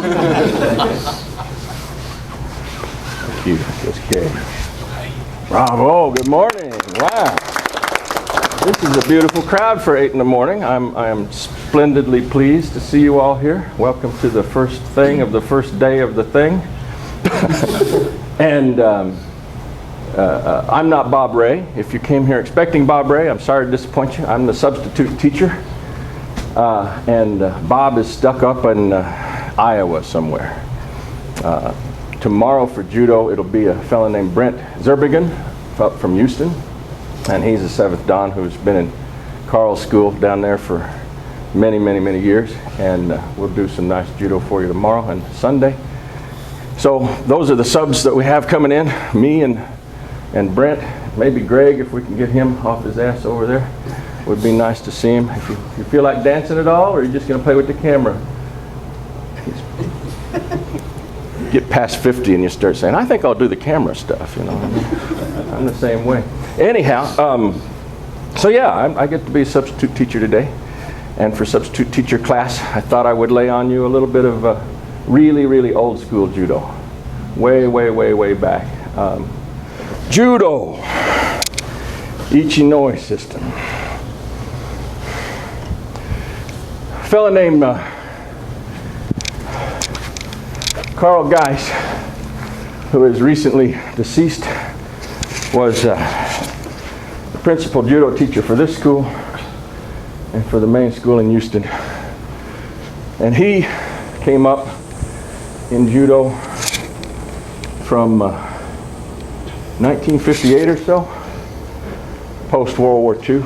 Thank you. Just kidding. Bravo. Good morning. Wow. This is a beautiful crowd for 8 in the morning. I am splendidly pleased to see you all here. Welcome to the first thing of the first day of the thing. And I'm not Bob Ray. If you came here expecting Bob Ray, I'm sorry to disappoint you. I'm the substitute teacher. And Bob is stuck up in Iowa somewhere. Tomorrow for Judo, it'll be a fellow named Brent Zerbigan up from Houston. And he's a 7th Dan who's been in Carl's school down there for many, many, many years. And we'll do some nice Judo for you tomorrow and Sunday. So those are the subs that we have coming in. Me and Brent, maybe Greg, if we can get him off his ass over there. Would be nice to see him. If you feel like dancing at all, or are you just going to play with the camera? Get past 50 and you start saying, I think I'll do the camera stuff, you know. I'm the same way. Anyhow, so yeah, I get to be a substitute teacher today. And for substitute teacher class, I thought I would lay on you a little bit of really, really old school Judo. Way, way, way, way back. Judo. Ichinoi system. A fellow named Carl Geis, who is recently deceased, was the principal Judo teacher for this school and for the main school in Houston. And he came up in Judo from 1958 or so, post-World War II,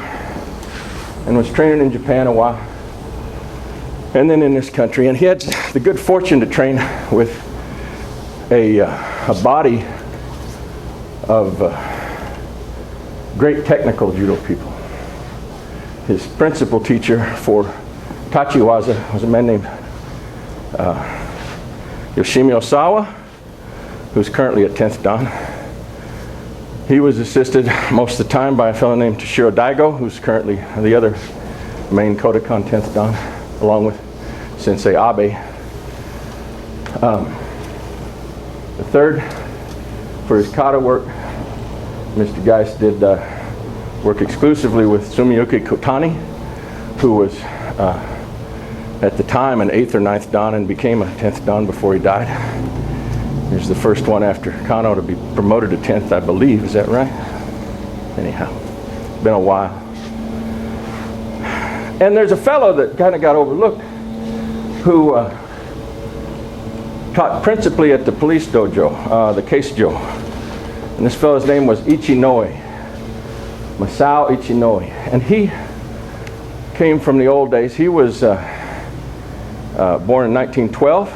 and was training in Japan a while, and then in this country. And he had the good fortune to train with a body of great technical Judo people. His principal teacher for Tachiwaza was a man named Yoshimi Osawa, who's currently at 10th Dan. He was assisted most of the time by a fellow named Toshiro Daigo, who's currently the other main Kodokan 10th Dan, along with Sensei Abe. The third, for his kata work, Mr. Geis did work exclusively with Sumiyuki Kotani, who was at the time an 8th or 9th Dan and became a 10th Dan before he died. He was the first one after Kano to be promoted to 10th, I believe. Is that right? Anyhow, it's been a while. And there's a fellow that kind of got overlooked who taught principally at the police dojo, the case jo. And this fellow's name was Ichinoi, Masao Ichinoi. And he came from the old days. He was born in 1912.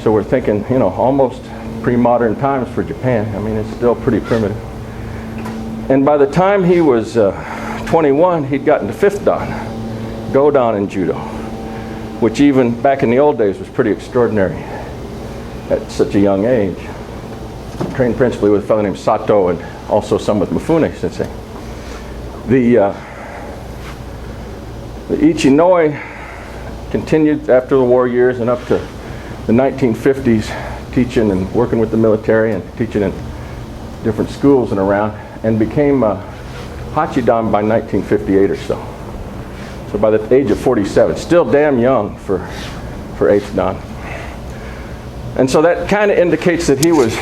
So we're thinking, you know, almost pre-modern times for Japan. I mean, it's still pretty primitive. And by the time he was 21, he'd gotten to 5th Dan, Go-Dan in Judo, which even back in the old days was pretty extraordinary at such a young age. Trained principally with a fellow named Sato and also some with Mifune Sensei. The Ichinoi continued after the war years and up to the 1950s, teaching and working with the military and teaching in different schools and around, and became Hachidan by 1958 or so. So by the age of 47, still damn young for 8th Dan. And so that kind of indicates that he was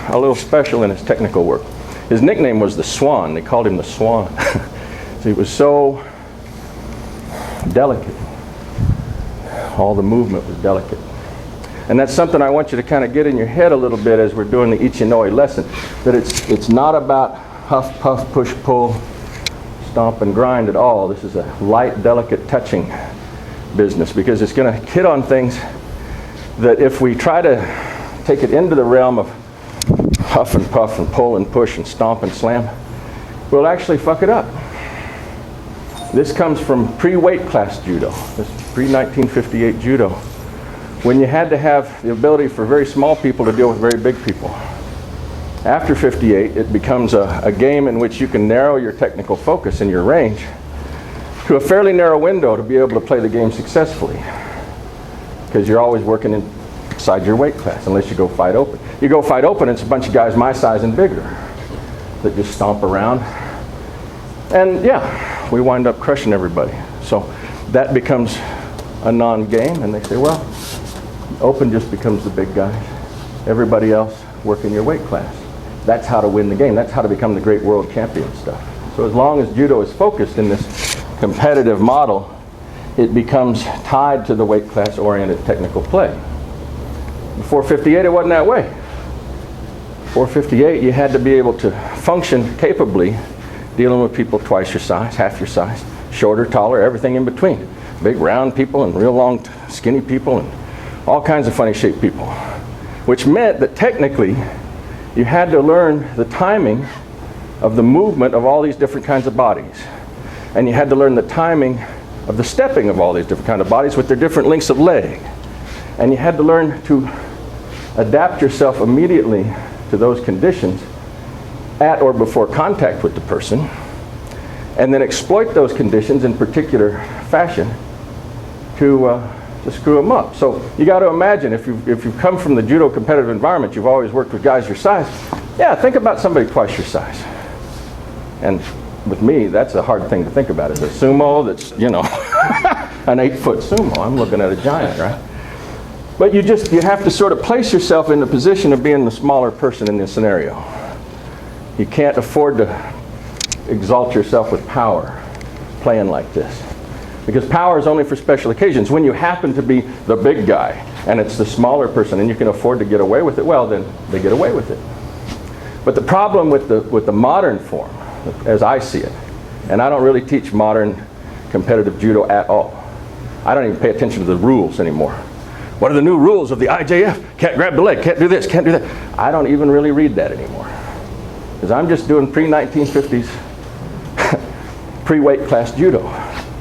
a little special in his technical work. His nickname was the Swan. They called him the Swan. So he was so delicate. All the movement was delicate. And that's something I want you to kind of get in your head a little bit as we're doing the Ichinoi lesson, that it's not about huff, puff, push, pull, stomp, and grind at all. This is a light, delicate touching business, because it's going to hit on things that if we try to take it into the realm of huff and puff and pull and push and stomp and slam, we'll actually fuck it up. This comes from pre-weight class Judo, this pre-1958 Judo, when you had to have the ability for very small people to deal with very big people. After 58, it becomes a game in which you can narrow your technical focus and your range to a fairly narrow window to be able to play the game successfully, because you're always working in outside your weight class unless you go fight open. You go fight open, it's a bunch of guys my size and bigger that just stomp around. And yeah, we wind up crushing everybody. So that becomes a non-game, and they say, well, open just becomes the big guys. Everybody else work in your weight class. That's how to win the game. That's how to become the great world champion stuff. So as long as judo is focused in this competitive model, it becomes tied to the weight class oriented technical play. Before 58, it wasn't that way. Before 58, you had to be able to function capably dealing with people twice your size, half your size, shorter, taller, everything in between. Big round people and real long skinny people and all kinds of funny shaped people. Which meant that technically you had to learn the timing of the movement of all these different kinds of bodies. And you had to learn the timing of the stepping of all these different kinds of bodies with their different lengths of leg. And you had to learn to adapt yourself immediately to those conditions at or before contact with the person, and then exploit those conditions in particular fashion to screw them up. So you got to imagine, if you've come from the judo competitive environment, you've always worked with guys your size. Yeah, think about somebody twice your size. And with me, that's a hard thing to think about. It's a sumo that's, you know, an 8-foot sumo. I'm looking at a giant, right? But you have to sort of place yourself in the position of being the smaller person in this scenario. You can't afford to exalt yourself with power playing like this. Because power is only for special occasions. When you happen to be the big guy and it's the smaller person and you can afford to get away with it, well, then they get away with it. But the problem with the modern form, as I see it, and I don't really teach modern competitive judo at all. I don't even pay attention to the rules anymore. What are the new rules of the IJF? Can't grab the leg, can't do this, can't do that. I don't even really read that anymore. Because I'm just doing pre-1950s, pre-weight class judo.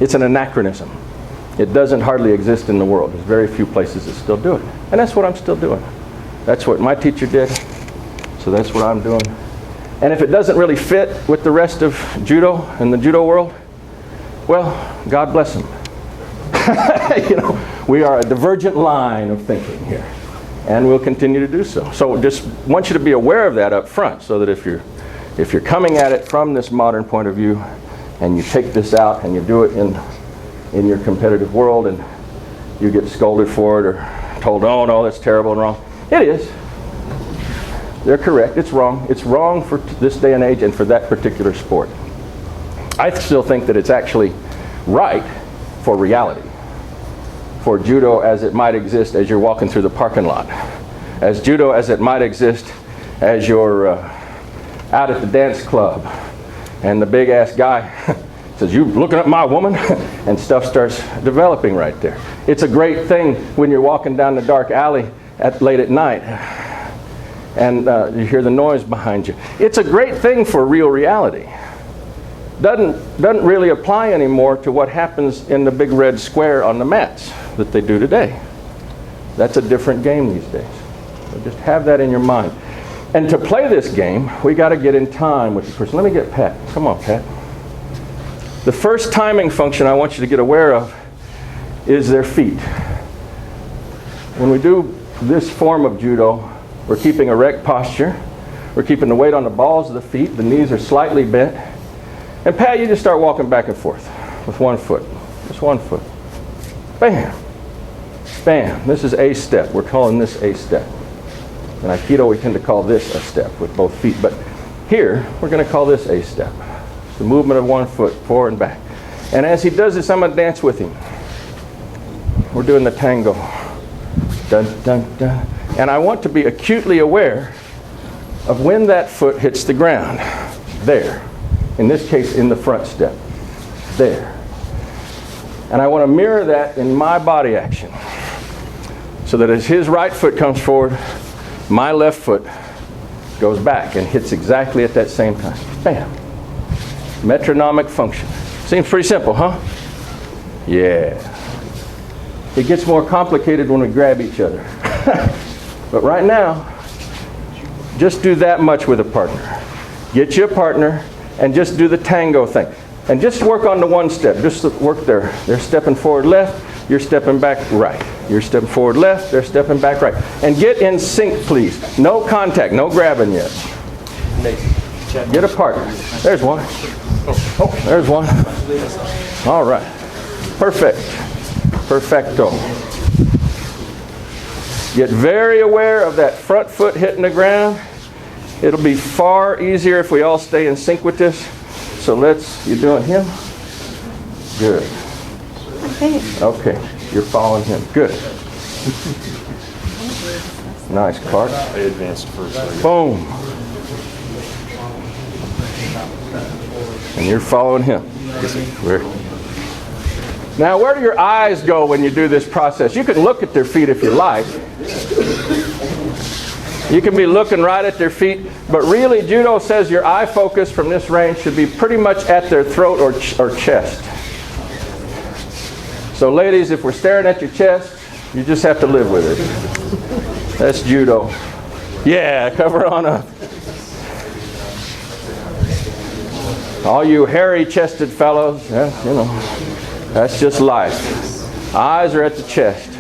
It's an anachronism. It doesn't hardly exist in the world. There's very few places that still do it. And that's what I'm still doing. That's what my teacher did. So that's what I'm doing. And if it doesn't really fit with the rest of judo and the judo world, well, God bless them. You know, we are a divergent line of thinking here. And we'll continue to do so. So just want you to be aware of that up front, so that if you're coming at it from this modern point of view, and you take this out and you do it in your competitive world, and you get scolded for it or told, oh no, that's terrible and wrong. It is. They're correct. It's wrong. It's wrong for this day and age and for that particular sport. I still think that it's actually right for reality. For judo as it might exist as you're walking through the parking lot. As judo as it might exist as you're out at the dance club and the big ass guy says, you looking at my woman? And stuff starts developing right there. It's a great thing when you're walking down the dark alley late at night and you hear the noise behind you. It's a great thing for real reality. Doesn't really apply anymore to what happens in the big red square on the mats that they do today. That's a different game these days. So just have that in your mind. And to play this game, we got to get in time with the person. Let me get Pat. Come on, Pat. The first timing function I want you to get aware of is their feet. When we do this form of judo, we're keeping erect posture. We're keeping the weight on the balls of the feet. The knees are slightly bent. And Pat, you just start walking back and forth with one foot. Just one foot. Bam. Bam. This is a step. We're calling this a step. In Aikido, we tend to call this a step with both feet. But here, we're going to call this a step. It's the movement of one foot, forward and back. And as he does this, I'm going to dance with him. We're doing the tango. Dun, dun, dun. And I want to be acutely aware of when that foot hits the ground. There. In this case, in the front step. There. And I want to mirror that in my body action. So that as his right foot comes forward, my left foot goes back and hits exactly at that same time. Bam. Metronomic function. Seems pretty simple, huh? Yeah. It gets more complicated when we grab each other. But right now, just do that much with a partner. Get you a partner and just do the tango thing. And just work on the one step. Just work there. They're stepping forward left, you're stepping back right. You're stepping forward left, they're stepping back right. And get in sync, please. No contact, no grabbing yet. Get apart. There's one. Oh, there's one. All right. Perfect. Perfecto. Get very aware of that front foot hitting the ground. It'll be far easier if we all stay in sync with this. So you're doing him? Good. Okay, you're following him. Good. Nice, Clark. I advanced first. Boom. And you're following him. Now, where do your eyes go when you do this process? You can look at their feet if you like. You can be looking right at their feet, but really Judo says your eye focus from this range should be pretty much at their throat or chest. So ladies, if we're staring at your chest, you just have to live with it. That's Judo. Yeah, cover on up. All you hairy-chested fellows, that's just life. Eyes are at the chest.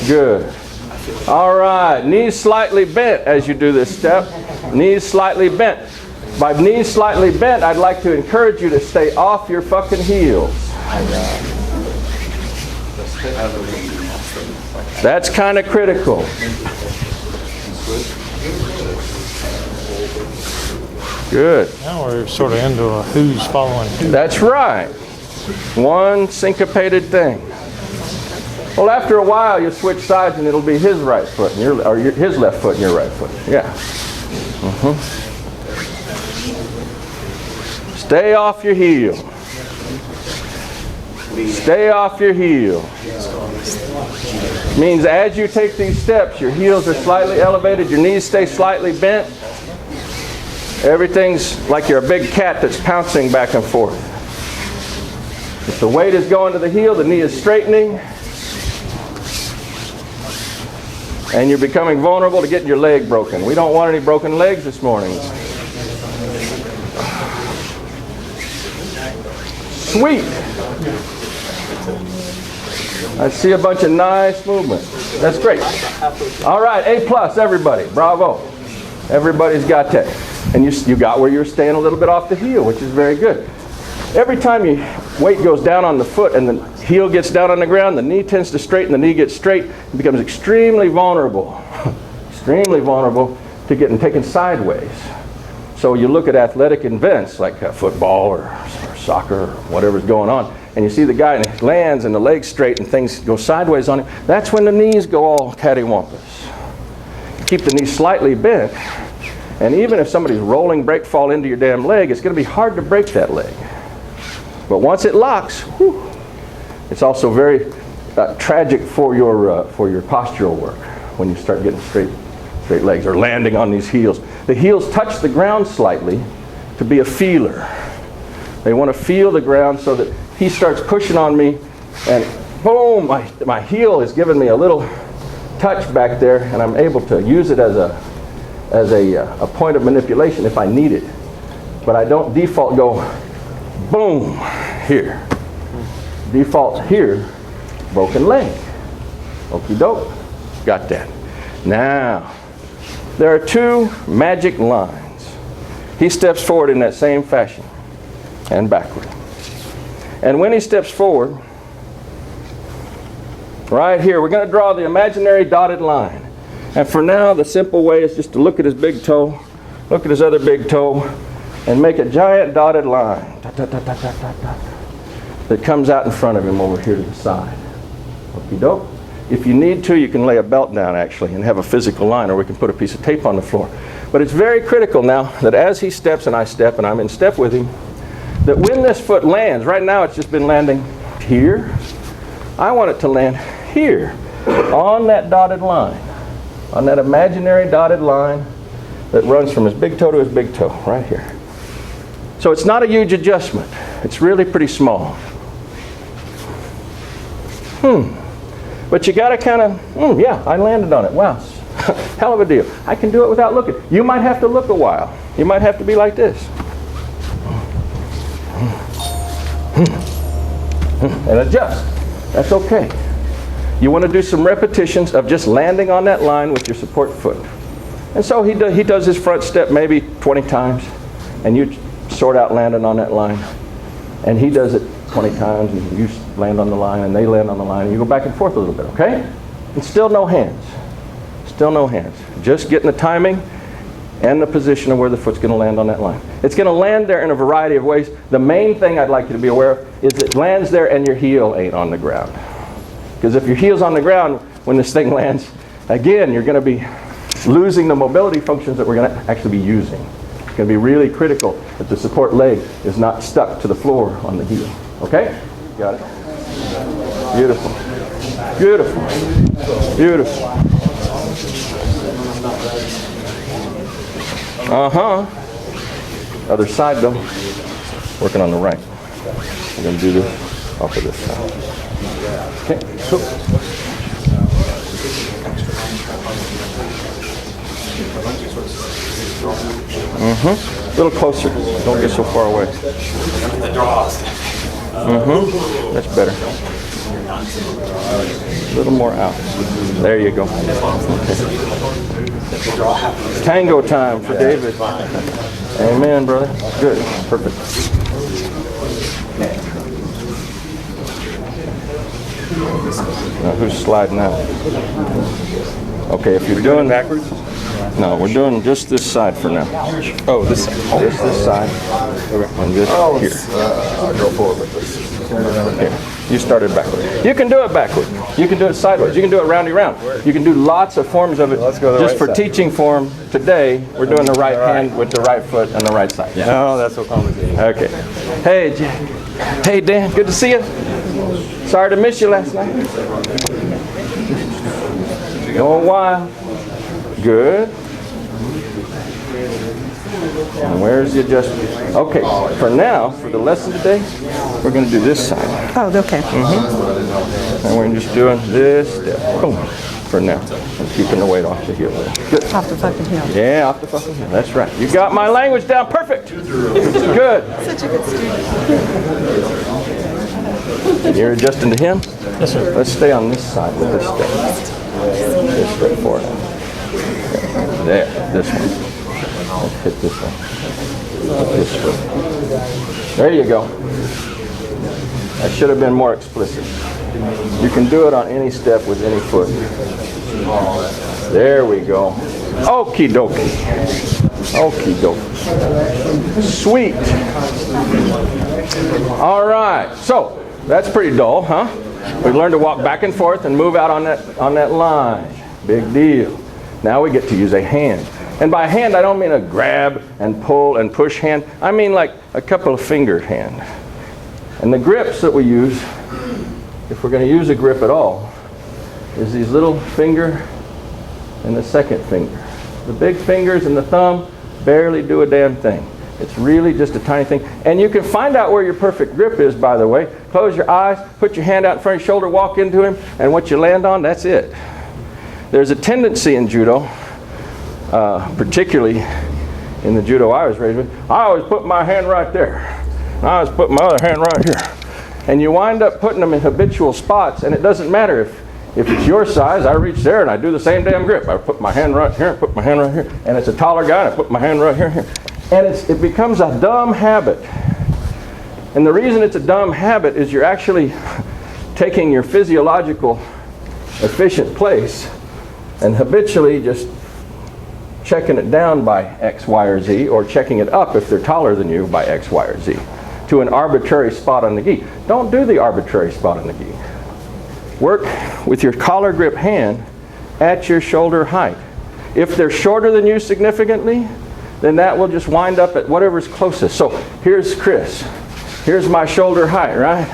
Good. All right, knees slightly bent as you do this step. Knees slightly bent. By knees slightly bent, I'd like to encourage you to stay off your fucking heels. That's kind of critical. Good. Now we're sort of into a who's following who. That's right. One syncopated thing. Well, after a while, you switch sides and it'll be his right foot and his left foot and your right foot. Yeah. Stay off your heel. Stay off your heel. Means as you take these steps, your heels are slightly elevated, your knees stay slightly bent. Everything's like you're a big cat that's pouncing back and forth. If the weight is going to the heel, the knee is straightening. And you're becoming vulnerable to getting your leg broken. We don't want any broken legs this morning. Sweet. I see a bunch of nice movement. That's great. All right, A+, everybody. Bravo. Everybody's got that. And you got where you're staying a little bit off the heel, which is very good. Every time your weight goes down on the foot and the heel gets down on the ground, the knee tends to straighten, the knee gets straight, it becomes extremely vulnerable. Extremely vulnerable to getting taken sideways. So you look at athletic events like football or soccer or whatever's going on, and you see the guy and he lands and the leg's straight and things go sideways on him. That's when the knees go all cattywampus. Keep the knees slightly bent, and even if somebody's rolling break fall into your damn leg, it's going to be hard to break that leg. But once it locks, whew, it's also very tragic for your postural work when you start getting straight legs or landing on these heels. The heels touch the ground slightly to be a feeler. They want to feel the ground so that he starts pushing on me and boom, my heel is giving me a little touch back there, and I'm able to use it as a point of manipulation if I need it. But I don't default go boom here. Default here, broken leg. Okie doke. Got that. Now, there are two magic lines. He steps forward in that same fashion and backward. And when he steps forward, right here, we're going to draw the imaginary dotted line. And for now, the simple way is just to look at his big toe, look at his other big toe, and make a giant dotted line that comes out in front of him over here to the side. Okie doke. If you need to, you can lay a belt down actually and have a physical line, or we can put a piece of tape on the floor. But it's very critical now that as he steps and I step and I'm in step with him, that when this foot lands, right now it's just been landing here, I want it to land here on that dotted line, on that imaginary dotted line that runs from his big toe to his big toe, right here. So it's not a huge adjustment. It's really pretty small. But you got to kind of, yeah, I landed on it. Wow, hell of a deal. I can do it without looking. You might have to look a while. You might have to be like this. and adjust. That's okay. You want to do some repetitions of just landing on that line with your support foot. And so he does his front step maybe 20 times, and you sort out landing on that line. And he does it 20 times, and you land on the line, and they land on the line, and you go back and forth a little bit, okay? And still no hands. Still no hands. Just getting the timing and the position of where the foot's going to land on that line. It's going to land there in a variety of ways. The main thing I'd like you to be aware of is it lands there and your heel ain't on the ground. Because if your heel's on the ground when this thing lands, again, you're going to be losing the mobility functions that we're going to actually be using. It's going to be really critical that the support leg is not stuck to the floor on the heel. Okay? Got it? Beautiful. Beautiful. Beautiful. Other side though. Working on the right. We're going to do this off of this side. Okay, cool. A little closer. Don't get so far away. That's better. A little more out. There you go. Okay. Tango time for David. Amen, brother. Good. Perfect. Now who's sliding out? Okay, if you're doing backwards. No, we're doing just this side for now. Oh, this side. Just this side. And just here. Go forward with this. Here. You started backward. You can do it backward. You can do it sideways. You can do it roundy round. You can do lots of forms of it. Let's go the just right for side. Teaching form today, we're doing the right hand with the right foot and the right side. Yeah. No, that's so complicated. Okay. Hey, Jack. Hey, Dan. Good to see you. Sorry to miss you last night. Going wild. Good. And where's the adjustment? Okay, for now, for the lesson today, we're going to do this side. Oh, okay. And we're just doing this step. Boom. For now. And keeping the weight off the heel. Good. Off the fucking hill. Yeah, off the fucking heel. That's right. You got my language down perfect. Good. Such a good student. You're adjusting to him? Yes, sir. Let's stay on this side with this step. This step forward. There, this one. Let's hit this one. Hit this foot. There you go. I should have been more explicit. You can do it on any step with any foot. There we go. Okie dokie. Okie dokie. Sweet. All right. So that's pretty dull, huh? We learned to walk back and forth and move out on that line. Big deal. Now we get to use a hand. And by hand, I don't mean a grab and pull and push hand. I mean like a couple of finger hand. And the grips that we use, if we're going to use a grip at all, is these little finger and the second finger. The big fingers and the thumb barely do a damn thing. It's really just a tiny thing. And you can find out where your perfect grip is, by the way. Close your eyes, put your hand out in front of your shoulder, walk into him, and what you land on, that's it. There's a tendency in judo, particularly in the judo I was raised with, I always put my hand right there. I always put my other hand right here. And you wind up putting them in habitual spots, and it doesn't matter if it's your size. I reach there and I do the same damn grip. I put my hand right here, put my hand right here, and it's a taller guy, and I put my hand right here. And it becomes a dumb habit. And the reason it's a dumb habit is you're actually taking your physiological efficient place and habitually just checking it down by X, Y, or Z, or checking it up if they're taller than you by X, Y, or Z, to an arbitrary spot on the gi. Don't do the arbitrary spot on the gi. Work with your collar grip hand at your shoulder height. If they're shorter than you significantly, then that will just wind up at whatever's closest. So here's Chris. Here's my shoulder height, right?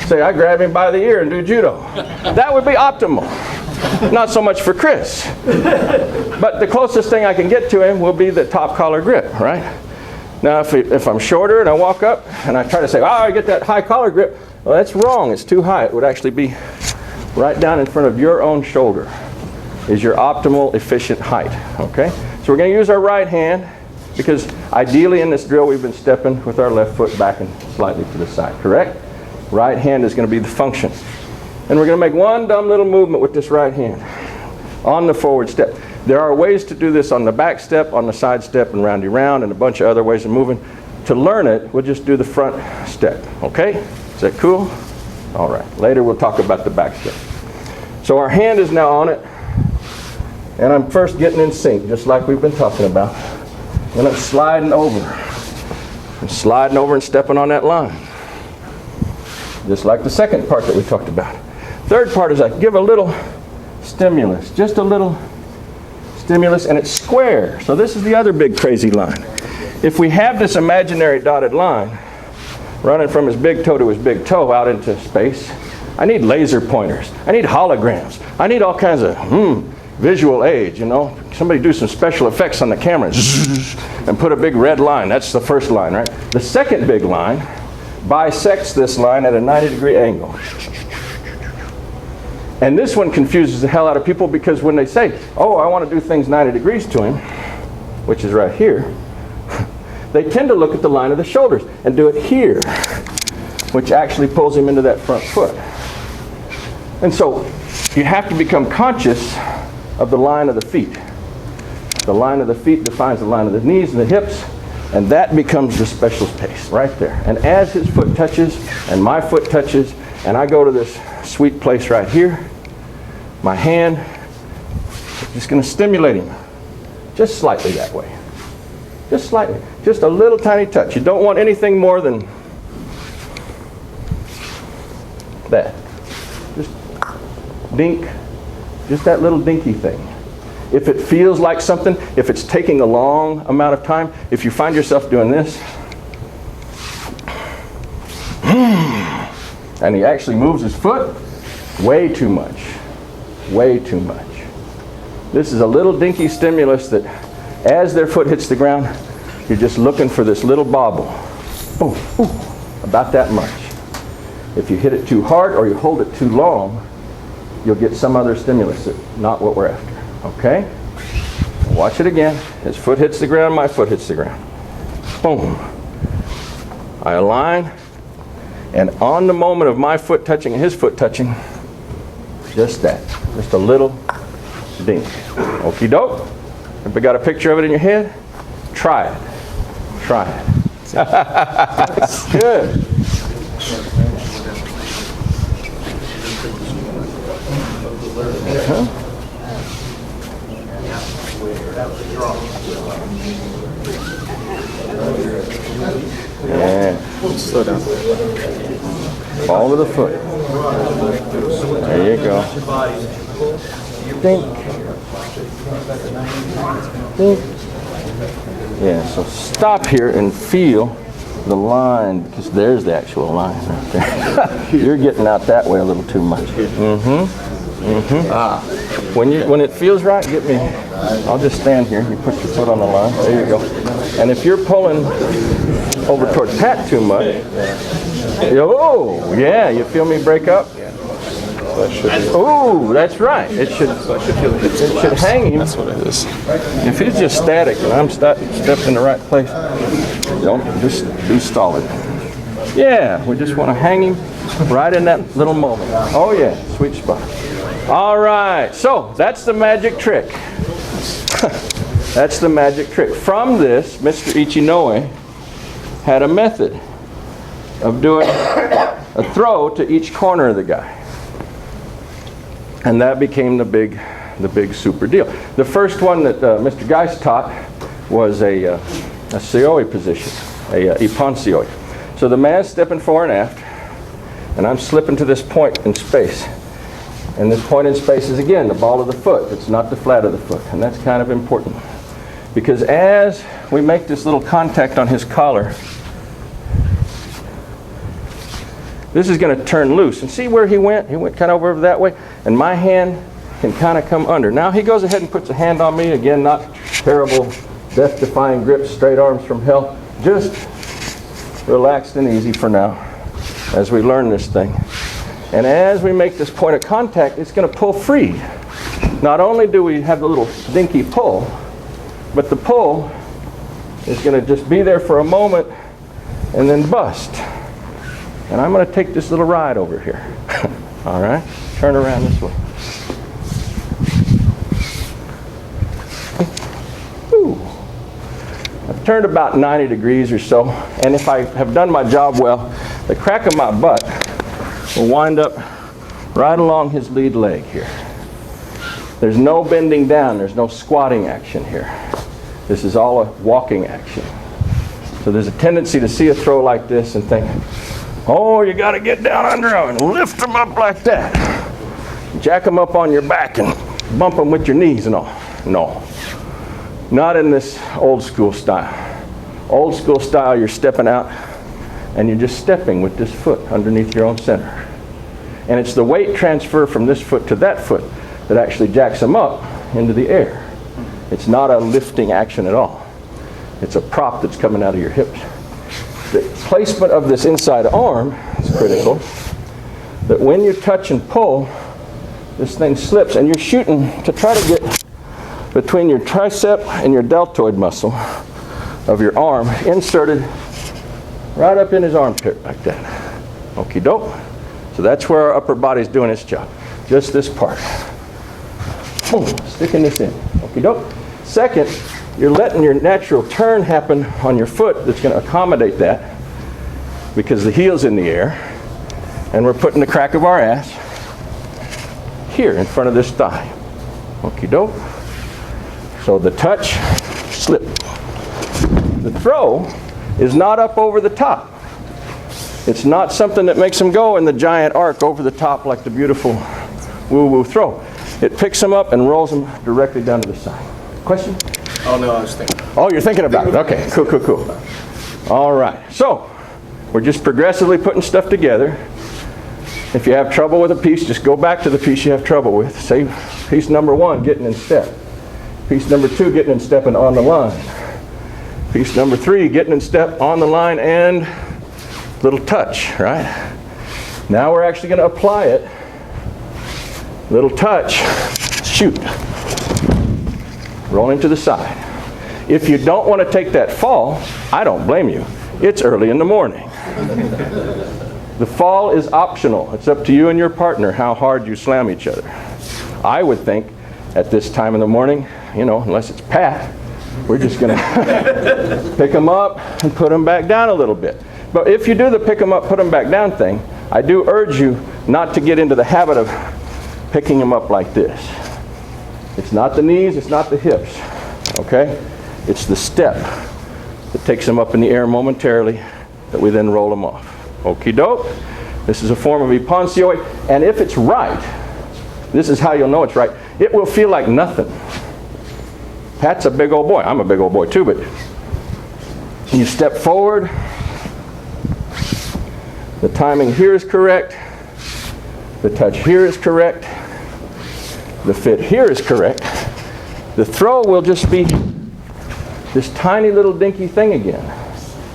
Say I grab him by the ear and do judo. That would be optimal. Not so much for Chris. But the closest thing I can get to him will be the top collar grip, right? Now if I'm shorter and I walk up and I try to say, oh, I get that high collar grip, well, that's wrong. It's too high. It would actually be right down in front of your own shoulder is your optimal efficient height, okay? So we're going to use our right hand because ideally in this drill we've been stepping with our left foot back and slightly to the side, correct? Right hand is going to be the function. And we're going to make one dumb little movement with this right hand on the forward step. There are ways to do this on the back step, on the side step, and roundy round, and a bunch of other ways of moving. To learn it, we'll just do the front step, okay? Is that cool? All right. Later we'll talk about the back step. So our hand is now on it, and I'm first getting in sync, just like we've been talking about. And I'm sliding over. I'm sliding over and stepping on that line. Just like the second part that we talked about. Third part is I give a little stimulus, just a little stimulus, and it's square. So this is the other big crazy line. If we have this imaginary dotted line running from his big toe to his big toe out into space, I need laser pointers. I need holograms. I need all kinds of visual aids, you know. Somebody do some special effects on the camera and put a big red line. That's the first line, right? The second big line bisects this line at a 90-degree angle. And this one confuses the hell out of people because when they say, oh, I want to do things 90 degrees to him, which is right here, they tend to look at the line of the shoulders and do it here, which actually pulls him into that front foot. And so you have to become conscious of the line of the feet. The line of the feet defines the line of the knees and the hips, and that becomes the special space right there. And as his foot touches and my foot touches, and I go to this sweet place right here, my hand is just going to stimulate him just slightly that way. Just slightly. Just a little tiny touch. You don't want anything more than that. Just dink. Just that little dinky thing. If it feels like something, if it's taking a long amount of time, if you find yourself doing this, and he actually moves his foot, way too much. Way too much. This is a little dinky stimulus that as their foot hits the ground, you're just looking for this little bobble. Boom, boom, about that much. If you hit it too hard or you hold it too long, you'll get some other stimulus that's not what we're after. Okay? Watch it again. His foot hits the ground, my foot hits the ground. Boom. I align, and on the moment of my foot touching and his foot touching, just that. Just a little dink. Okie doke. If you got a picture of it in your head, try it. Try it. Good. Yeah. Slow down. Fall with the foot. There you go. Dink. Dink. Yeah, so stop here and feel the line, because there's the actual line right there. You're getting out that way a little too much. When it feels right, get me. I'll just stand here. You put your foot on the line. There you go. And if you're pulling over toward Pat too much, oh yeah, you feel me break up? Oh, that's right. It should hang him. That's what it is. If he's just static and I'm stepped in the right place, don't just be stolid. Yeah, we just want to hang him right in that little moment. Oh yeah, sweet spot. All right, so that's the magic trick. That's the magic trick. From this, Mr. Ichinose had a method of doing a throw to each corner of the guy. And that became the big super deal. The first one that Mr. Geist taught was a Seoi position, a Ippon Seoi. So the man's stepping fore and aft, and I'm slipping to this point in space. And this point in space is, again, the ball of the foot. It's not the flat of the foot, and that's kind of important. Because as we make this little contact on his collar, this is going to turn loose. And see where he went? He went kind of over that way. And my hand can kind of come under. Now he goes ahead and puts a hand on me. Again, not terrible, death-defying grips, straight arms from hell. Just relaxed and easy for now as we learn this thing. And as we make this point of contact, it's going to pull free. Not only do we have the little dinky pull, but the pull is going to just be there for a moment and then bust. And I'm going to take this little ride over here. All right? Turn around this way. Whew. I've turned about 90 degrees or so, and if I have done my job well, the crack of my butt will wind up right along his lead leg here. There's no bending down, there's no squatting action here. This is all a walking action. So there's a tendency to see a throw like this and think, oh, you got to get down under him and lift them up like that. Jack them up on your back and bump them with your knees and all. No, not in this old school style. Old school style, you're stepping out and you're just stepping with this foot underneath your own center. And it's the weight transfer from this foot to that foot that actually jacks them up into the air. It's not a lifting action at all. It's a prop that's coming out of your hips. The placement of this inside arm is critical. That when you touch and pull, this thing slips, and you're shooting to try to get between your tricep and your deltoid muscle of your arm inserted right up in his armpit like that. Okie doke. So that's where our upper body's doing its job. Just this part. Boom, sticking this in. Okie doke. Second, you're letting your natural turn happen on your foot that's going to accommodate that because the heel's in the air, and we're putting the crack of our ass here in front of this thigh. Okie doke. So the touch, slip. The throw is not up over the top. It's not something that makes them go in the giant arc over the top like the beautiful woo-woo throw. It picks them up and rolls them directly down to the side. Question? Oh, no, I was thinking. Oh, you're thinking about it. Okay, cool, cool, cool. All right. So, we're just progressively putting stuff together. If you have trouble with a piece, just go back to the piece you have trouble with. Say piece number 1, getting in step. Piece number 2, getting in step and on the line. Piece number 3, getting in step, on the line, and little touch, right? Now we're actually going to apply it. Little touch, shoot. Rolling to the side. If you don't want to take that fall, I don't blame you. It's early in the morning. The fall is optional. It's up to you and your partner how hard you slam each other. I would think at this time in the morning, you know, unless it's Pat, we're just going to pick them up and put them back down a little bit. But if you do the pick them up, put them back down thing, I do urge you not to get into the habit of picking them up like this. It's not the knees, it's not the hips, okay? It's the step that takes them up in the air momentarily that we then roll them off. Okie doke. This is a form of Ipansio, and if it's right, this is how you'll know it's right. It will feel like nothing. Pat's a big old boy. I'm a big old boy too, but you step forward. The timing here is correct. The touch here is correct. The fit here is correct. The throw will just be this tiny little dinky thing again.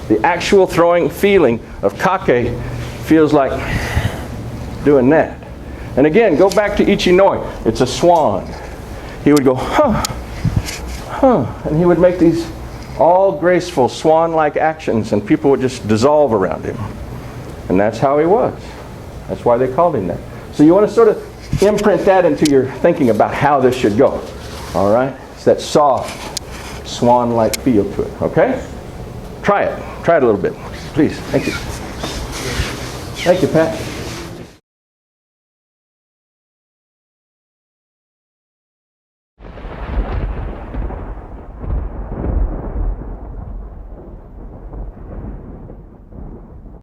The actual throwing feeling of kake feels like doing that. And again, go back to Ichinoi. It's a swan. He would go, huh, huh, and he would make these all graceful swan-like actions, and people would just dissolve around him. And that's how he was. That's why they called him that. So you want to sort of imprint that into your thinking about how this should go. All right? It's that soft, swan-like feel to it. Okay? Try it. Try it a little bit. Please. Thank you. Thank you, Pat.